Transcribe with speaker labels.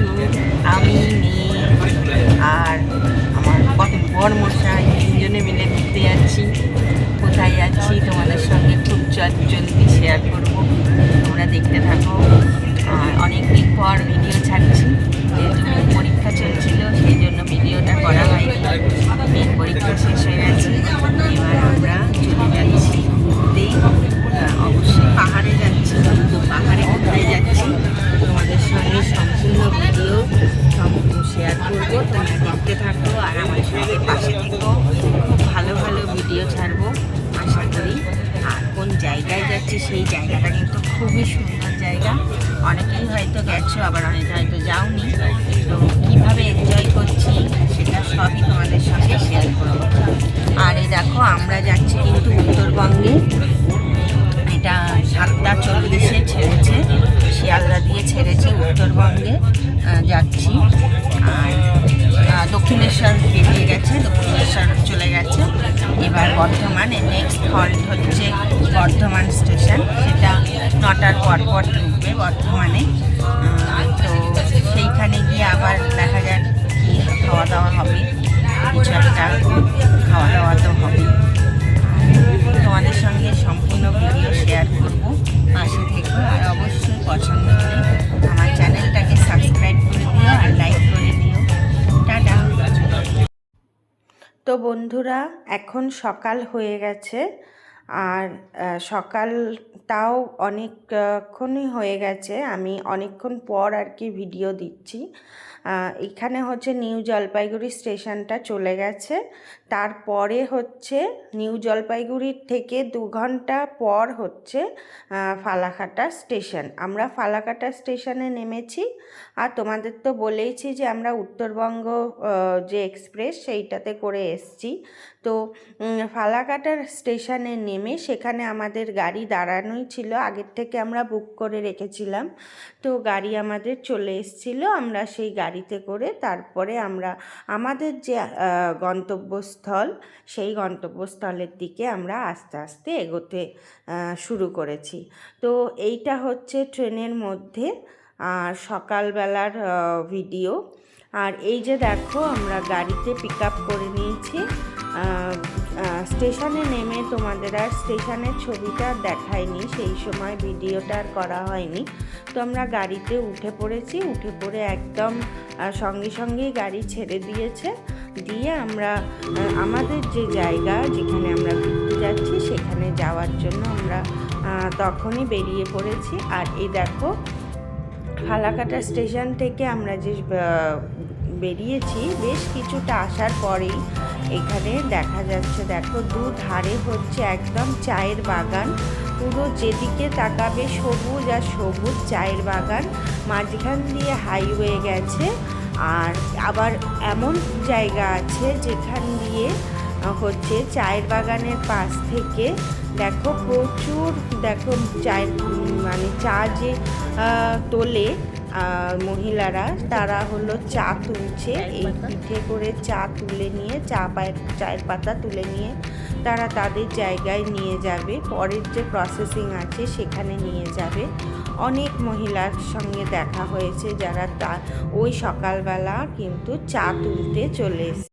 Speaker 1: ভাসুর, আমি, মেয়ে আর আমার বরমশাই তিনজনে মিলে ঘুরতে যাচ্ছি। কোথায় যাচ্ছি তোমাদের সঙ্গে খুব জলদি শেয়ার করবো, তোমরা দেখতে থাকো। অনেক দিন পর ভিডিও ছাড়ছি, যেহেতু পরীক্ষা চলছিল সেই জন্য ভিডিওটা করা হয়নি। মেয়ের পরীক্ষা শেষ হয়ে গেছে, এবার আমরা চলে যাচ্ছি ঘুরতে। অবশ্যই পাহাড়ে যাচ্ছি, তো পাহাড়ে কোথায় যাচ্ছি তোমাদের সঙ্গে সম্পূর্ণ ভিডিও শেয়ার করবো। তোমরা দেখতে থাকো আর আমার সঙ্গে পাশে থেকো। খুব ভালো ভালো ভিডিও ছাড়বো আশা করি। আর কোন জায়গায় যাচ্ছি সেই জায়গাটা কিন্তু খুবই সুন্দর জায়গা। অনেকেই হয়তো গেছো, আবার অনেকে হয়তো যাওনি। তো কীভাবে এনজয় করছি সেটা সবই তোমাদের সঙ্গে শেয়ার করবো। আর এই দেখো আমরা যাচ্ছি কিন্তু উত্তরবঙ্গে। এটা 7:40 ছেড়েছে, শিয়ালদা দিয়ে ছেড়েছে, উত্তরবঙ্গে যাচ্ছি। আর দক্ষিণেশ্বর বেরিয়ে গেছে, দক্ষিণেশ্বর চলে গেছে। এবার বর্ধমানে নেক্সট হল্ট হচ্ছে বর্ধমান স্টেশন, সেটা 9টার পর ঢুকবে বর্ধমানে। তো সেইখানে গিয়ে আবার দেখা যাক কী খাওয়া দাওয়া হবে, কিছু একটা খাওয়া দাওয়া তো হবে। তোমাদের সঙ্গে সম্পূর্ণ ভিডিও শেয়ার করবো, পাশে থেকো। আর অবশ্যই পছন্দ হলে আমার চ্যানেলটাকে সাবস্ক্রাইব করে দিও আর লাইক করে দিও। টাটা। তো বন্ধুরা, এখন সকাল হয়ে গেছে, আর সকালটাও অনেকক্ষণই হয়ে গেছে। আমি অনেকক্ষণ পর আর কি ভিডিও দিচ্ছি। এখানে হচ্ছে নিউ জলপাইগুড়ি স্টেশনটা চলে গেছে, তারপরে হচ্ছে নিউ জলপাইগুড়ির থেকে 2 ঘন্টা পর হচ্ছে ফালাকাটা স্টেশন। আমরা ফালাকাটা স্টেশনে নেমেছি। আর তোমাদের তো বলেইছি যে আমরা উত্তরবঙ্গ যে এক্সপ্রেস সেইটাতে করে এসছি। তো ফালাকাটার স্টেশনে নেমে সেখানে আমাদের গাড়ি দাঁড়ানোই ছিল, আগের থেকে আমরা বুক করে রেখেছিলাম। তো গাড়ি আমাদের চলে এসেছিলো, আমরা সেই গাড়িতে করে তারপরে আমরা আমাদের যে গন্তব্যস্থল সেই গন্তব্যস্থলের দিকে আমরা আস্তে আস্তে এগোতে শুরু করেছি। তো এইটা হচ্ছে ট্রেনের মধ্যে আর সকালবেলার ভিডিও। আর এই যে দেখো আমরা গাড়িতে পিক আপ করে নিয়েছি। স্টেশনে নেমে তোমাদের আর স্টেশনের ছবিটা দেখায়নি, সেই সময় ভিডিওটা আর করা হয়নি। তো আমরা গাড়িতে উঠে পড়েছি, উঠে পড়ে একদম সঙ্গে সঙ্গেই গাড়ি ছেড়ে দিয়েছে। দিয়ে আমরা আমাদের যে জায়গা যেখানে আমরা ঘুরতে যাচ্ছি সেখানে যাওয়ার জন্য আমরা তখনই বেরিয়ে পড়েছি। আর এই দেখো ফালাকাটা স্টেশন থেকে আমরা যে বেরিয়েছি, বেশ কিছুটা আসার পরেই এখানে দেখা যাচ্ছে, দেখো দুধারে হচ্ছে একদম চায়ের বাগান। পুরো যেদিকে তাকাবে সবুজ আর সবুজ চায়ের বাগান, মাঝখান দিয়ে হাইওয়ে গেছে। আর আবার এমন জায়গা আছে যেখান দিয়ে হচ্ছে চায়ের বাগানের পাশ থেকে দেখো প্রচুর, দেখো চায়ের মানে চা যে তোলে মহিলারা, তারা হলো চা তুলছে। এই পিঠে করে চা তুলে নিয়ে চায়ের পাতা তুলে নিয়ে তারা তাদের জায়গায় নিয়ে যাবে, পরের যে প্রসেসিং আছে সেখানে নিয়ে যাবে। অনেক মহিলার সঙ্গে দেখা হয়েছে যারা ওই সকালবেলা কিন্তু চা তুলতে চলে এসেছে।